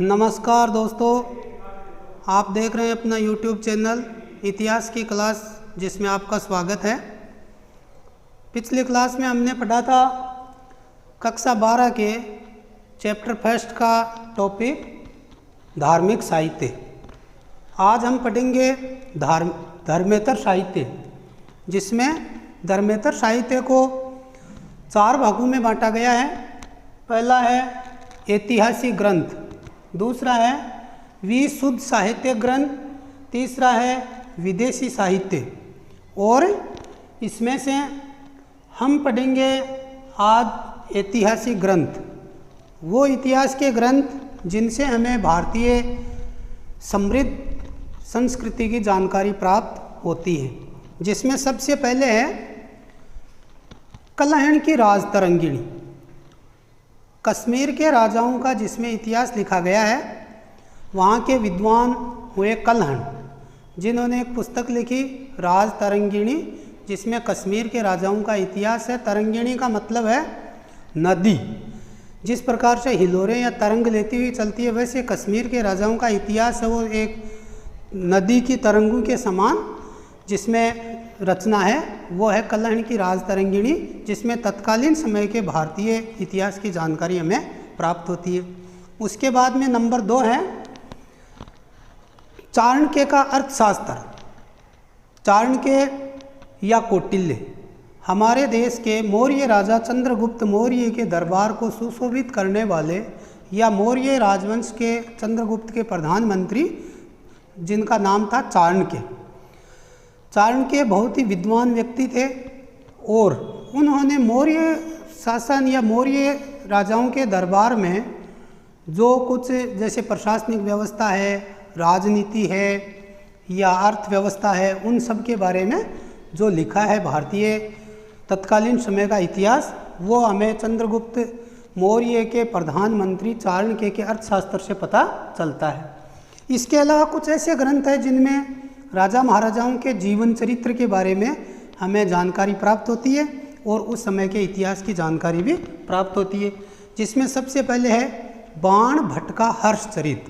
नमस्कार दोस्तों, आप देख रहे हैं अपना YouTube चैनल इतिहास की क्लास, जिसमें आपका स्वागत है। पिछली क्लास में हमने पढ़ा था कक्षा 12 के चैप्टर फर्स्ट का टॉपिक धार्मिक साहित्य। आज हम पढ़ेंगे धर्मेतर साहित्य, जिसमें धर्मेतर साहित्य को 4 भागों में बांटा गया है। पहला है ऐतिहासिक ग्रंथ, दूसरा है विशुद्ध साहित्य ग्रंथ, तीसरा है विदेशी साहित्य। और इसमें से हम पढ़ेंगे आज ऐतिहासिक ग्रंथ, वो इतिहास के ग्रंथ जिनसे हमें भारतीय समृद्ध संस्कृति की जानकारी प्राप्त होती है। जिसमें सबसे पहले है कलहण की राजतरंगिणी, कश्मीर के राजाओं का जिसमें इतिहास लिखा गया है। वहाँ के विद्वान हुए कलहण, जिन्होंने एक पुस्तक लिखी राजतरंगिणी, जिसमें कश्मीर के राजाओं का इतिहास है। तरंगिणी का मतलब है नदी। जिस प्रकार से हिलोरें या तरंग लेती हुई चलती है, वैसे कश्मीर के राजाओं का इतिहास है वो एक नदी की तरंगों के समान, जिसमें रचना है वो है कलहण की राजतरंगिणी, जिसमें तत्कालीन समय के भारतीय इतिहास की जानकारी हमें प्राप्त होती है। उसके बाद में नंबर 2 है चाणक्य का अर्थशास्त्र। चाणक्य या कौटिल्य हमारे देश के मौर्य राजा चंद्रगुप्त मौर्य के दरबार को सुशोभित करने वाले, या मौर्य राजवंश के चंद्रगुप्त के प्रधानमंत्री, जिनका नाम था चाणक्य। चाणक्य बहुत ही विद्वान व्यक्ति थे और उन्होंने मौर्य शासन या मौर्य राजाओं के दरबार में जो कुछ जैसे प्रशासनिक व्यवस्था है, राजनीति है या अर्थव्यवस्था है, उन सब के बारे में जो लिखा है भारतीय तत्कालीन समय का इतिहास, वो हमें चंद्रगुप्त मौर्य के प्रधानमंत्री चाणक्य के अर्थशास्त्र से पता चलता है। इसके अलावा कुछ ऐसे ग्रंथ हैं जिनमें राजा महाराजाओं के जीवन चरित्र के बारे में हमें जानकारी प्राप्त होती है और उस समय के इतिहास की जानकारी भी प्राप्त होती है। जिसमें सबसे पहले है बाण भट्ट का हर्ष चरित।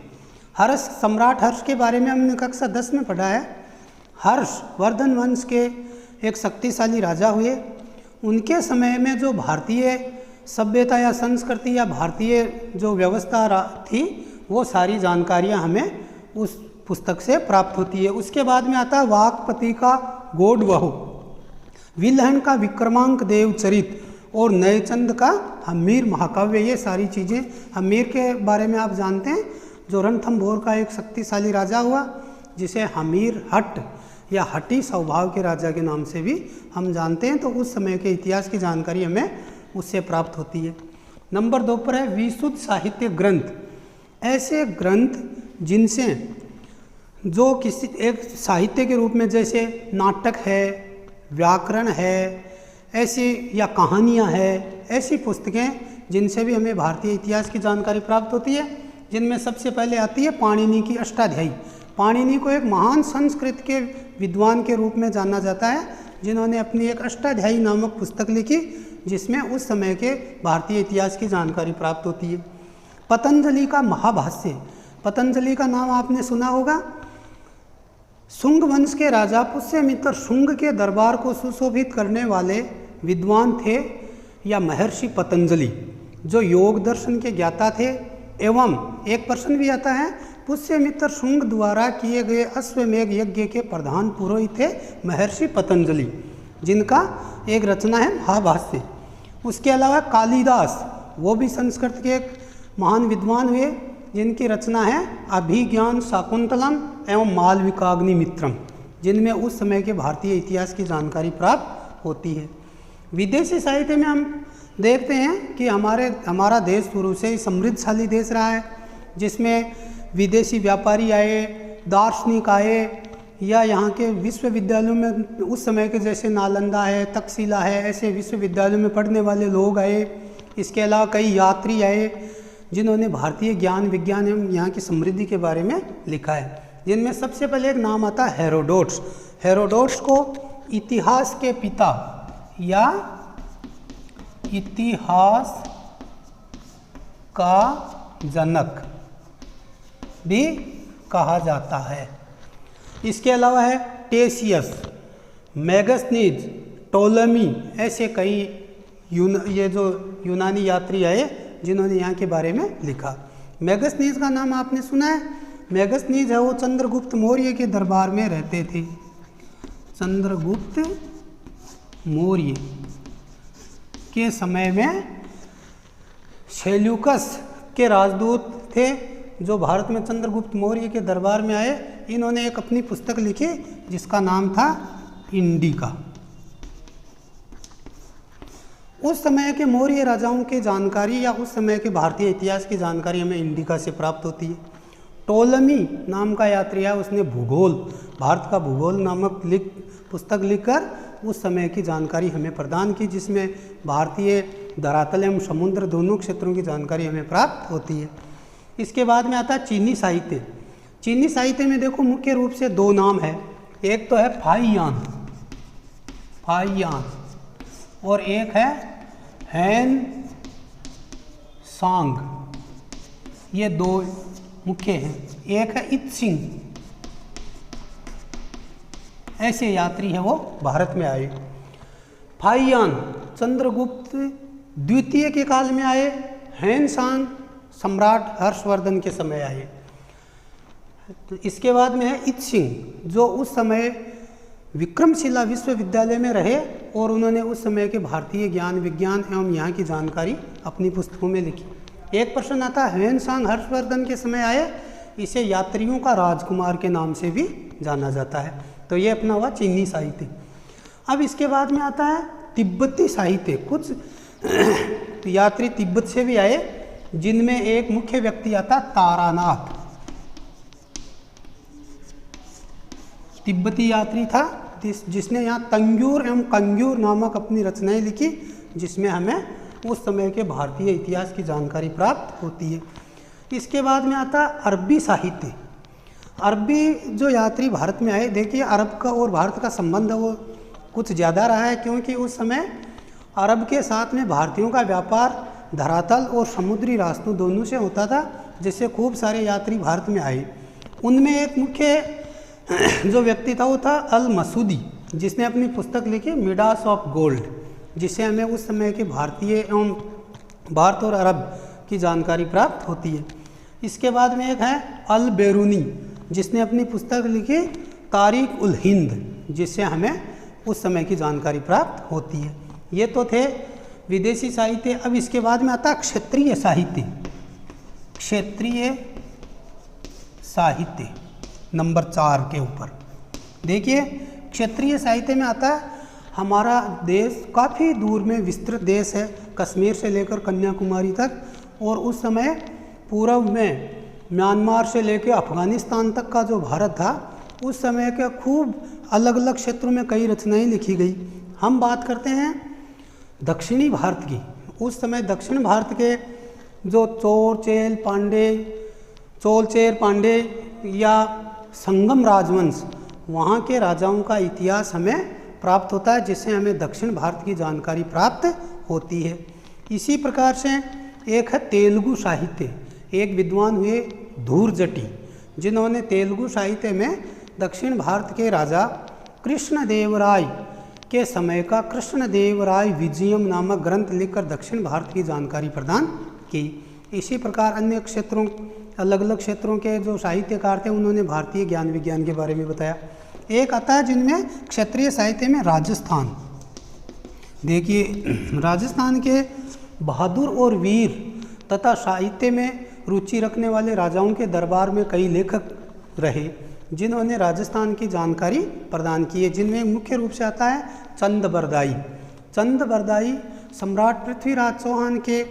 हर्ष, सम्राट हर्ष के बारे में हमने कक्षा 10 में पढ़ा है। हर्ष वर्धन वंश के एक शक्तिशाली राजा हुए। उनके समय में जो भारतीय सभ्यता या संस्कृति या भारतीय जो व्यवस्था थी, वो सारी जानकारियाँ हमें उस पुस्तक से प्राप्त होती है। उसके बाद में आता है वाकपति का गोडवहु, विल्हण का विक्रमांक देव चरित और नयचंद का हमीर महाकाव्य। ये सारी चीज़ें, हमीर के बारे में आप जानते हैं, जो रणथंभौर का एक शक्तिशाली राजा हुआ, जिसे हमीर हट या हटी स्वभाव के राजा के नाम से भी हम जानते हैं। तो उस समय के इतिहास की जानकारी हमें उससे प्राप्त होती है। नंबर 2 पर है विशुद्ध साहित्य ग्रंथ। ऐसे ग्रंथ जिनसे जो किसी एक साहित्य के रूप में, जैसे नाटक है, व्याकरण है, ऐसी या कहानियाँ है, ऐसी पुस्तकें जिनसे भी हमें भारतीय इतिहास की जानकारी प्राप्त होती है। जिनमें सबसे पहले आती है पाणिनि की अष्टाध्यायी। पाणिनि को एक महान संस्कृत के विद्वान के रूप में जाना जाता है, जिन्होंने अपनी एक अष्टाध्यायी नामक पुस्तक लिखी, जिसमें उस समय के भारतीय इतिहास की जानकारी प्राप्त होती है। पतंजलि का महाभाष्य। पतंजलि का नाम आपने सुना होगा। शुंग वंश के राजा पुष्यमित्र शुंग के दरबार को सुशोभित करने वाले विद्वान थे या महर्षि पतंजलि, जो योग दर्शन के ज्ञाता थे। एवं एक प्रश्न भी आता है, पुष्यमित्र शुंग द्वारा किए गए अश्वमेघ यज्ञ के प्रधान पुरोहित थे महर्षि पतंजलि, जिनका एक रचना है महाभाष्य। उसके अलावा कालिदास, वो भी संस्कृत के एक महान विद्वान हुए, जिनकी रचना है अभिज्ञान शाकुंतलम एवं मालविकाग्निमित्रम, जिनमें उस समय के भारतीय इतिहास की जानकारी प्राप्त होती है। विदेशी साहित्य में हम देखते हैं कि हमारा देश शुरू से ही समृद्धशाली देश रहा है, जिसमें विदेशी व्यापारी आए, दार्शनिक आए, या यहाँ के विश्वविद्यालयों में उस समय के जैसे नालंदा है, तक्षशिला है, ऐसे विश्वविद्यालयों में पढ़ने वाले लोग आए। इसके अलावा कई यात्री आए, जिन्होंने भारतीय ज्ञान विज्ञान एवं यहाँ की समृद्धि के बारे में लिखा है। जिनमें सबसे पहले एक नाम आता है हेरोडोट्स। हेरोडोट्स को इतिहास के पिता या इतिहास का जनक भी कहा जाता है। इसके अलावा है टेसियस, मैगस्थनीज, टोलेमी, ऐसे कई ये जो यूनानी यात्री आए जिन्होंने यहाँ के बारे में लिखा। मैगस्थनीज का नाम आपने सुना है। मैगस्थनीज है वो चंद्रगुप्त मौर्य के दरबार में रहते थे। चंद्रगुप्त मौर्य के समय में सेल्यूकस के राजदूत थे जो भारत में चंद्रगुप्त मौर्य के दरबार में आए। इन्होंने एक अपनी पुस्तक लिखी जिसका नाम था इंडिका। उस समय के मौर्य राजाओं की जानकारी या उस समय के भारतीय इतिहास की जानकारी हमें इंडिका से प्राप्त होती है। टोलेमी नाम का यात्री है, उसने भूगोल, भारत का भूगोल नामक पुस्तक लिखकर उस समय की जानकारी हमें प्रदान की, जिसमें भारतीय धरातल एवं समुद्र दोनों क्षेत्रों की जानकारी हमें प्राप्त होती है। इसके बाद में आता है चीनी साहित्य। चीनी साहित्य में देखो मुख्य रूप से दो नाम है, एक तो है फाइयान और एक है हैन सांग। ये दो मुख्य हैं। एक है इत्सिंग, ऐसे यात्री है वो भारत में आए। फाइयान चंद्रगुप्त द्वितीय के काल में आए। हैन सांग सम्राट हर्षवर्धन के समय आए। तो इसके बाद में है इत्सिंग जो उस समय विक्रमशिला विश्वविद्यालय में रहे और उन्होंने उस समय के भारतीय ज्ञान विज्ञान एवं यहाँ की जानकारी अपनी पुस्तकों में लिखी। एक प्रश्न आता है हैन सांग हर्षवर्धन के समय आए, इसे यात्रियों का राजकुमार के नाम से भी जाना जाता है। तो ये अपना हुआ चीनी साहित्य। अब इसके बाद में आता है तिब्बती साहित्य। कुछ यात्री तिब्बत से भी आए जिनमें एक मुख्य व्यक्ति आता तारानाथ, तिब्बती यात्री था जिसने यहाँ तंग्यूर एवं कंग्यूर नामक अपनी रचनाएं लिखी, जिसमें हमें उस समय के भारतीय इतिहास की जानकारी प्राप्त होती है। इसके बाद में आता अरबी साहित्य। अरबी जो यात्री भारत में आए, देखिए अरब का और भारत का संबंध वो कुछ ज़्यादा रहा है, क्योंकि उस समय अरब के साथ में भारतीयों का व्यापार धरातल और समुद्री रास्तों दोनों से होता था, जिससे खूब सारे यात्री भारत में आए। उनमें एक मुख्य जो व्यक्ति था वो था अल मसूदी, जिसने अपनी पुस्तक लिखी मिडास ऑफ गोल्ड, जिससे हमें उस समय के भारतीय एवं भारत और अरब की जानकारी प्राप्त होती है। इसके बाद में एक है अल बेरूनी, जिसने अपनी पुस्तक लिखी तारीख उल हिंद, जिससे हमें उस समय की जानकारी प्राप्त होती है। ये तो थे विदेशी साहित्य। अब इसके बाद में आता क्षेत्रीय साहित्य। क्षेत्रीय साहित्य नंबर 4 के ऊपर देखिए, क्षेत्रीय साहित्य में आता है हमारा देश काफ़ी दूर में विस्तृत देश है, कश्मीर से लेकर कन्याकुमारी तक, और उस समय पूर्व में म्यांमार से लेकर अफगानिस्तान तक का जो भारत था, उस समय के खूब अलग अलग क्षेत्रों में कई रचनाएं लिखी गई। हम बात करते हैं दक्षिणी भारत की। उस समय दक्षिण भारत के जो चोल चेर पांडे या संगम राजवंश, वहाँ के राजाओं का इतिहास हमें प्राप्त होता है, जिससे हमें दक्षिण भारत की जानकारी प्राप्त होती है। इसी प्रकार से एक है तेलुगु साहित्य। एक विद्वान हुए धूर्जटी, जिन्होंने तेलुगु साहित्य में दक्षिण भारत के राजा कृष्णदेवराय के समय का कृष्णदेवराय विजयम नामक ग्रंथ लिखकर दक्षिण भारत की जानकारी प्रदान की। इसी प्रकार अन्य क्षेत्रों, अलग अलग क्षेत्रों के जो साहित्यकार थे, उन्होंने भारतीय ज्ञान विज्ञान के बारे में बताया। एक आता है जिनमें क्षेत्रीय साहित्य में राजस्थान। देखिए राजस्थान के बहादुर और वीर तथा साहित्य में रुचि रखने वाले राजाओं के दरबार में कई लेखक रहे, जिन्होंने राजस्थान की जानकारी प्रदान की है, जिनमें मुख्य रूप से आता है चंद बरदाई। चंद बरदाई सम्राट पृथ्वीराज चौहान के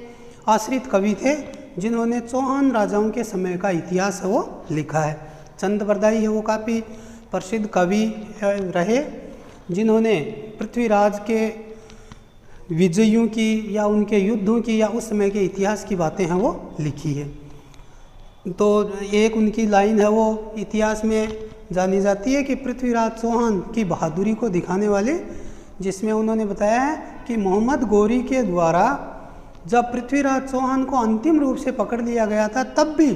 आश्रित कवि थे, जिन्होंने चौहान राजाओं के समय का इतिहास है वो लिखा है। चंद बरदाई है वो काफ़ी प्रसिद्ध कवि रहे, जिन्होंने पृथ्वीराज के विजयों की या उनके युद्धों की या उस समय के इतिहास की बातें हैं वो लिखी है। तो एक उनकी लाइन है वो इतिहास में जानी जाती है कि पृथ्वीराज चौहान की बहादुरी को दिखाने वाले, जिसमें उन्होंने बताया है कि मोहम्मद गौरी के द्वारा जब पृथ्वीराज चौहान को अंतिम रूप से पकड़ लिया गया था, तब भी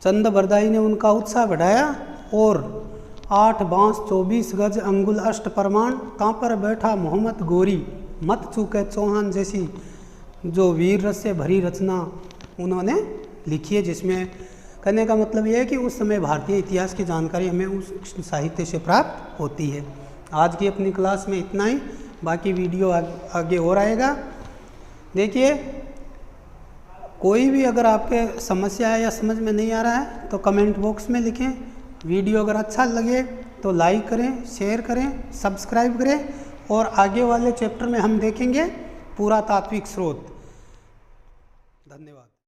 चंद बरदाई ने उनका उत्साह बढ़ाया और 8 बांस 24 गज अंगुल अष्ट प्रमाण कहाँ पर बैठा मोहम्मद गोरी मत चूके चौहान जैसी जो वीर रस से भरी रचना उन्होंने लिखी है, जिसमें कहने का मतलब यह है कि उस समय भारतीय इतिहास की जानकारी हमें उस साहित्य से प्राप्त होती है। आज की अपनी क्लास में इतना ही, बाकी वीडियो आगे और आएगा। देखिए, कोई भी अगर आपके समस्या है या समझ में नहीं आ रहा है तो कमेंट बॉक्स में लिखें। वीडियो अगर अच्छा लगे तो लाइक करें, शेयर करें, सब्सक्राइब करें और आगे वाले चैप्टर में हम देखेंगे पुरातात्विक स्रोत।